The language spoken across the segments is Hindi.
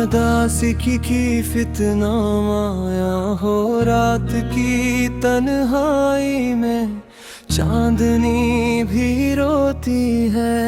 उदासी की फितना माया हो रात की तन्हाई में चांदनी भी रोती है।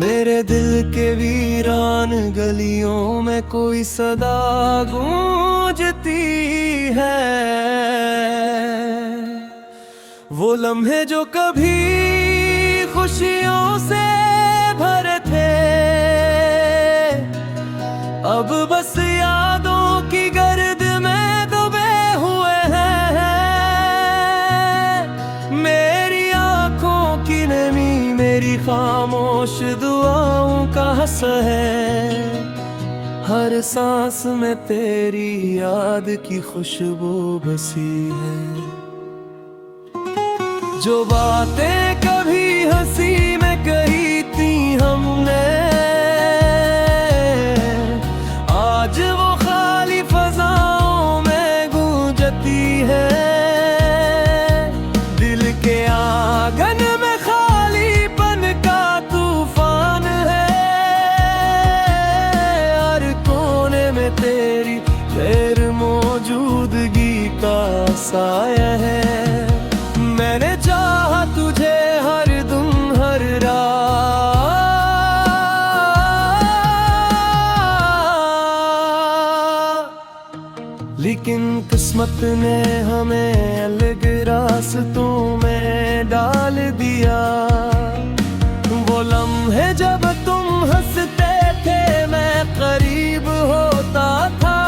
मेरे दिल के वीरान गलियों में कोई सदा गूंजती है। वो लम्हे जो कभी खुशियों से भरे थे अब बस यादों की गर्द में डूबे हुए हैं। मेरी आंखों की नमी मेरी खामोश दुआओं का असर है। हर सांस में तेरी याद की खुशबू बसी है। जो बातें कभी हंसी में कही थी हमने आज वो खाली फजाओं में गूंजती है। दिल के आंगन में खालीपन का तूफान है। हर कोने में तेरी गैर मौजूदगी का साया है। मैंने चाहा तुझे हर दम हर रात, लेकिन किस्मत ने हमें अलग रास्तों में डाल दिया। वो लम्हे जब तुम हंसते थे मैं करीब होता था।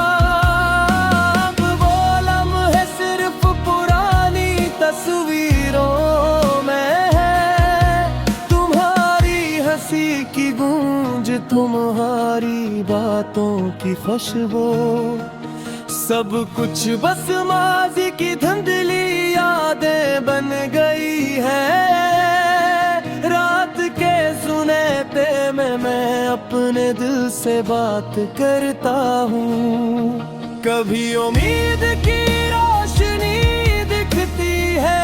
तस्वीरों में है तुम्हारी हंसी की गूंज तुम्हारी बातों की खुशबू। सब कुछ बस माजी की धुंधली यादें बन गई है। रात के सुनेते में मैं अपने दिल से बात करता हूँ। कभी उम्मीद की रोशनी दिखती है,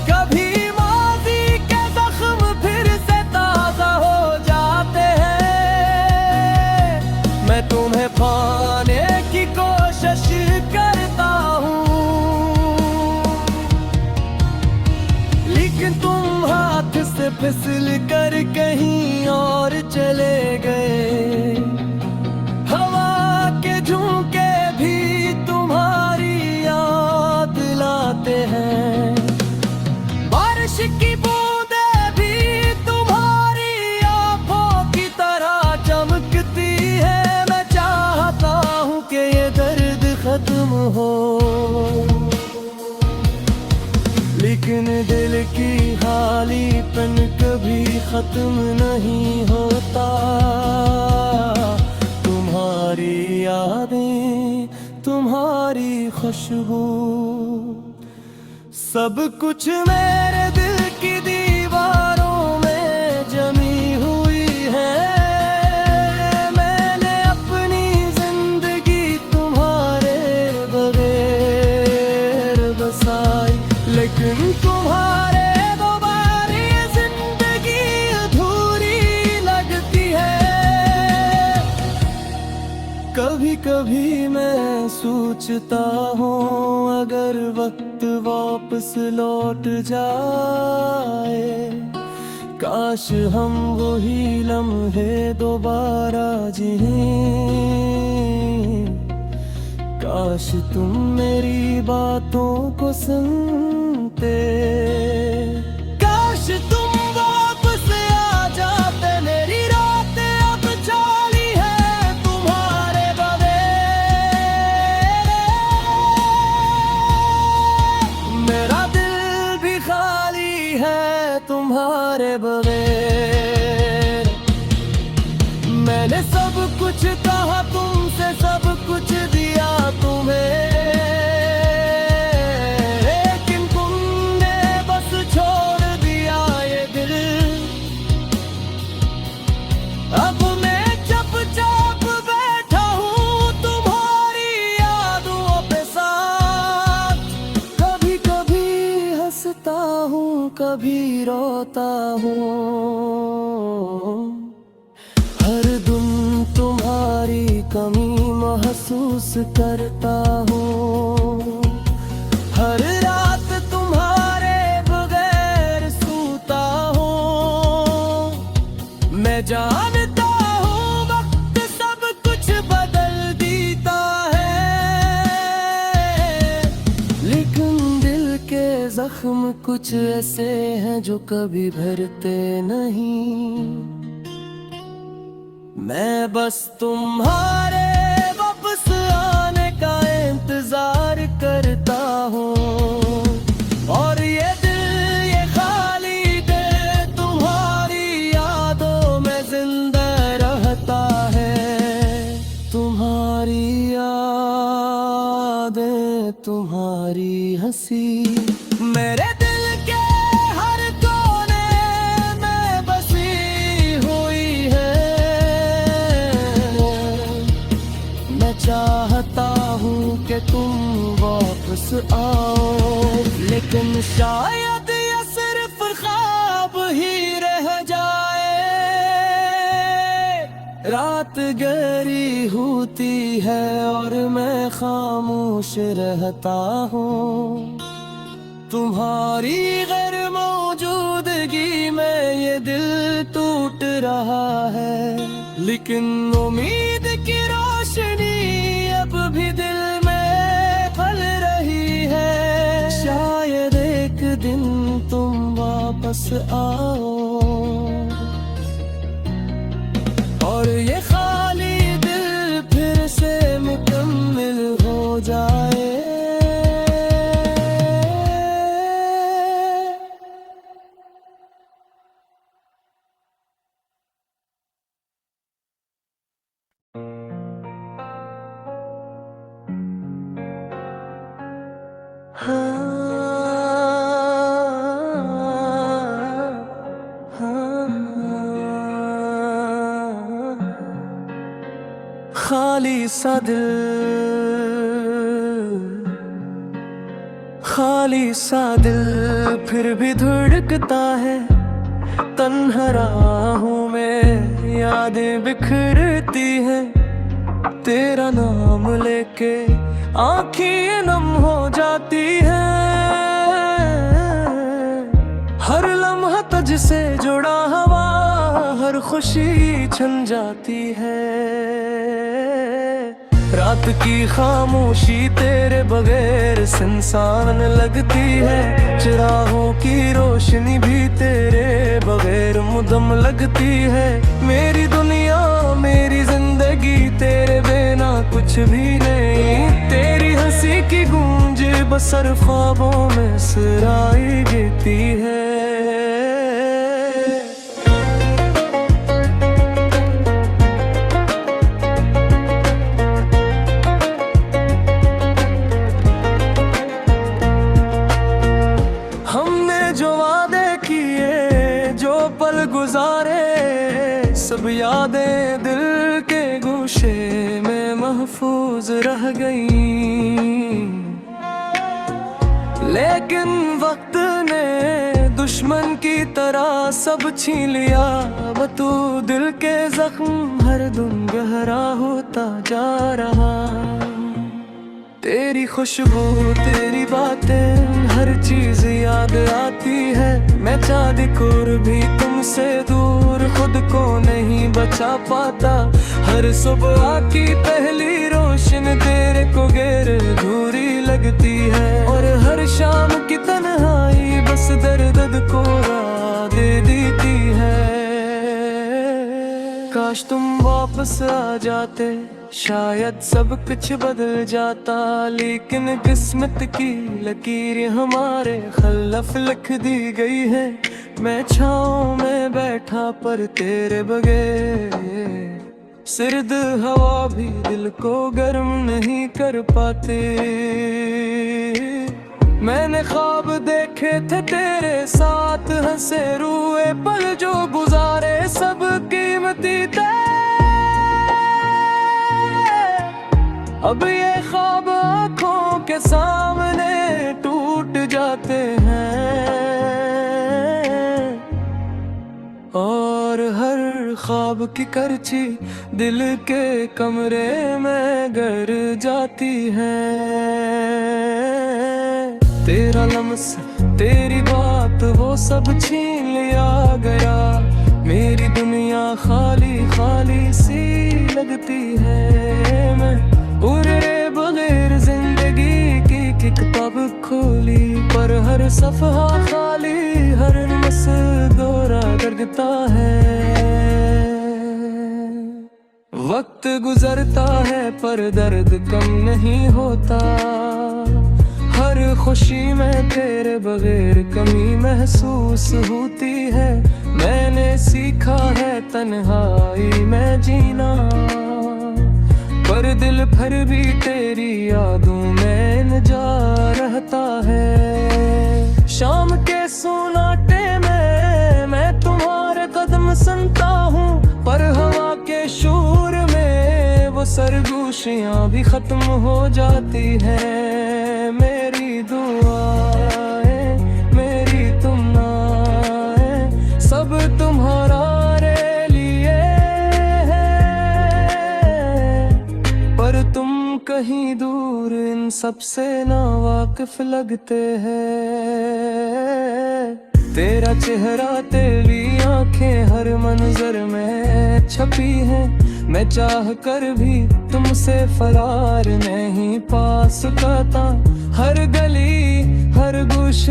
कभी माजी के जख्म फिर से ताजा हो जाते हैं। मैं तुम्हें पाने की कोशिश करता हूँ, लेकिन तुम हाथ से फिसल कर कहीं और चले गए। हवा के झोंके भी तुम्हारी याद लाते हैं। बारिश की बूंदें भी तुम्हारी आंखों की तरह चमकती है। मैं चाहता हूँ कि ये दर्द खत्म हो, लेकिन दिल की खालीपन कभी खत्म नहीं होता। तुम्हारी यादें तुम्हारी खुशबू सब कुछ मेरे दिल की दीवारों में जमी हुई है। मैंने अपनी जिंदगी तुम्हारे बगैर बसाई, लेकिन तुम्हारे बगैर ये जिंदगी अधूरी लगती है। कभी कभी मैं सोचता हूँ अगर वक्त वापस लौट जाए, काश हम वही लम्हे दोबारा जिएं। काश तुम मेरी बातों को सुनते, काश तुम वापस आ जाते। मेरी रातें अब चाली है तुम्हारे बगैर, मेरा दिल भी खाली है तुम्हारे बगैर। मैंने सब कुछ कहा तुमसे, सब कुछ दिया तुम्हें, लेकिन तुमने बस छोड़ दिया ये दिल। अब मैं चुपचाप बैठा हूँ तुम्हारी यादों पे साथ। कभी कभी हंसता हूँ कभी रोता हूँ। हर दिन तुम्हारी कमी महसूस करता हूँ। हर रात तुम्हारे बगैर सोता हूँ। मैं जानता हूँ वक्त सब कुछ बदल देता है, लेकिन दिल के जख्म कुछ ऐसे हैं जो कभी भरते नहीं। मैं बस तुम्हारे वापस आने का इंतजार करता हूँ। और ये दिल ये खाली दिल तुम्हारी यादों में जिंदा रहता है। तुम्हारी यादें तुम्हारी हंसी मेरे दिल के हर कोने में बसी हुई है। मैं चाहता हूँ कि तुम वापस आओ, लेकिन शायद ये सिर्फ ख्वाब ही रह जाए। रात गहरी होती है और मैं खामोश रहता हूँ। तुम्हारी गैर मौजूदगी में ये दिल टूट रहा है, लेकिन उम्मीद की रोशनी अब भी दिल में फैल रही है। शायद एक दिन तुम वापस आओ और ये खाली दिल फिर से मुकम्मल हो जाए। खाली सा दिल, खाली सा दिल फिर भी धड़कता है। तन्हा राहों में यादें बिखरती हैं। तेरा नाम लेके आँखें नम हो जाती है। हर लम्हा तुझसे जुड़ा हवा हर खुशी छन जाती है। रात की खामोशी तेरे बगैर सुनसान लगती है। चिरागों की रोशनी भी तेरे बगैर मुदम लगती है। मेरी दुनिया मेरी जिंदगी तेरे बिना कुछ भी नहीं। तेरी हंसी की गूंज बसर ख्वाबों में सराई देती है। गुजारे सब यादें दिल के गोशे में महफूज रह गई। लेकिन वक्त ने दुश्मन की तरह सब छीन लिया। अब तू दिल के जख्म हर दिन गहरा होता जा रहा। तेरी खुशबू तेरी बातें हर चीज याद आती है। मैं चाँद को भी तुमसे दूर खुद को नहीं बचा पाता। हर सुबह की पहली रोशन तेरे को गैर अधूरी लगती है। और हर शाम की तन्हाई बस दर्द को राह दे देती है। काश तुम वापस आ जाते, शायद सब कुछ बदल जाता। लेकिन किस्मत की लकीर हमारे खिलाफ लिख दी गई है। मैं छाँव में बैठा पर तेरे बगैर सर्द हवा भी दिल को गर्म नहीं कर पाते। मैंने ख्वाब देखे थे तेरे साथ हंसे रुए पल जो गुजारे सब कीमती थे। अब ये ख्वाब आँखों के सामने टूट जाते हैं। और हर ख्वाब की करची दिल के कमरे में गर जाती है। तेरा लम्स तेरी बात वो सब छीन लिया गया, मेरी दुनिया खाली खाली सी लगती है। मैं पूरे बगैर जिंदगी की किताब खोली, पर हर सफ़हा खाली, हर नस दोहरा दर्दता है। वक्त गुजरता है पर दर्द कम नहीं होता, हर खुशी में तेरे बगैर कमी महसूस होती है। मैंने सीखा है तन्हाई में जीना, पर दिल भर भी तेरी यादों में जा रहता है। शाम के सुनाटे में मैं तुम्हारे कदम सुनता हूँ, पर हवा के शोर में वो सरगोशियाँ भी खत्म हो जाती हैं। मेरी दुआएं मेरी तुमनाएं सब तुम्हारे लिए है, पर तुम कहीं दूर इन सब से ना वाकिफ लगते हैं। तेरा चेहरा तेरी आंखें हर मंजर में छपी हैं, मैं चाह कर भी तुमसे फरार नहीं पा सकता। हर गली हर गुश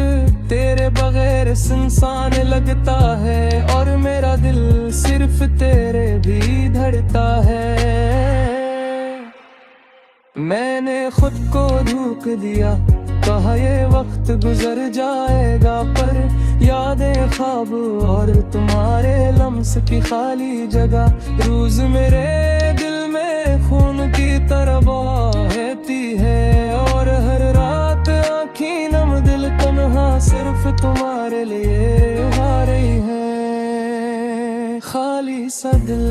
तेरे बगैर सुनसान लगता है, और मेरा दिल सिर्फ तेरे भी धड़ता है। मैंने खुद को धोखा दिया, कहा ये वक्त गुजर जाएगा, पर यादें ख्वाब और तुम्हारे लम्स की खाली जगह रोज मेरे दिल में खून की तरह बहती है। और हर रात आँखें नम दिल तन्हा सिर्फ तुम्हारे लिए आ रही है। खाली सा दिल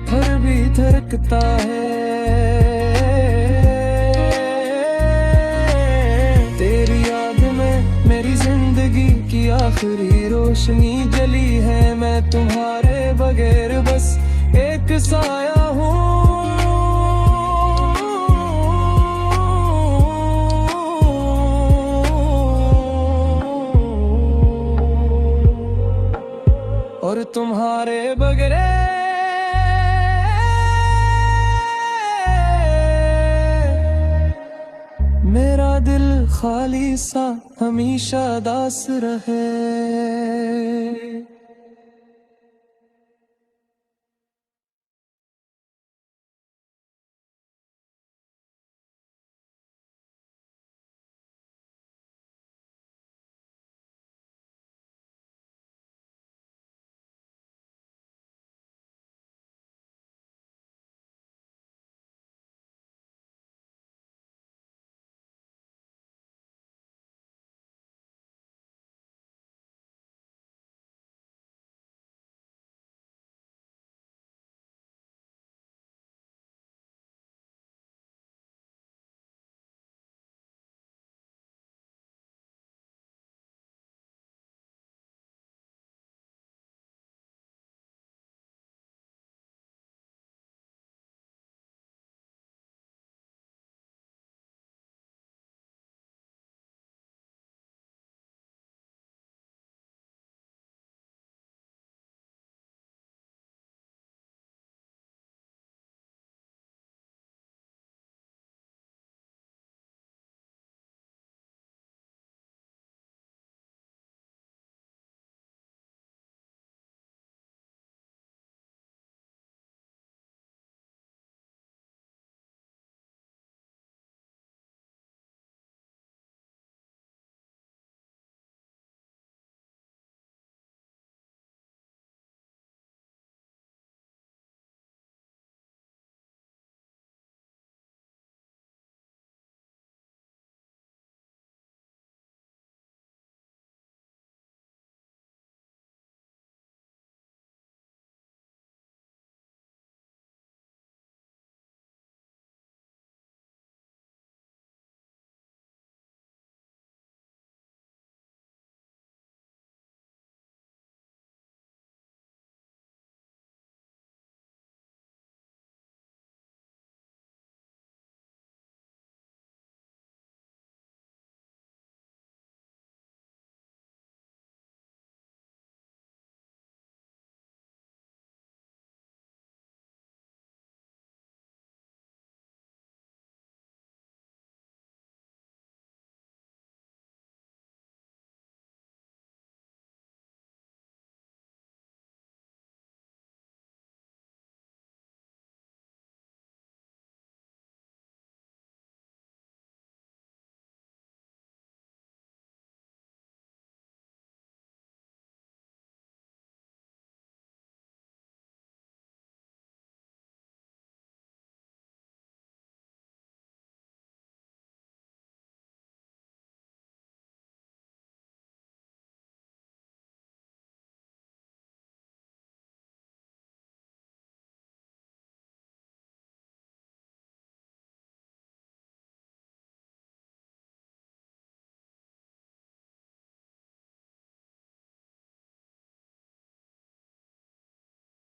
फिर भी धड़कता है, आखिरी रोशनी जली है। मैं तुम्हारे बगैर बस एक साया हूँ, और तुम्हारे बगैर मेरा दिल खाली सा हमेशा दास रहे।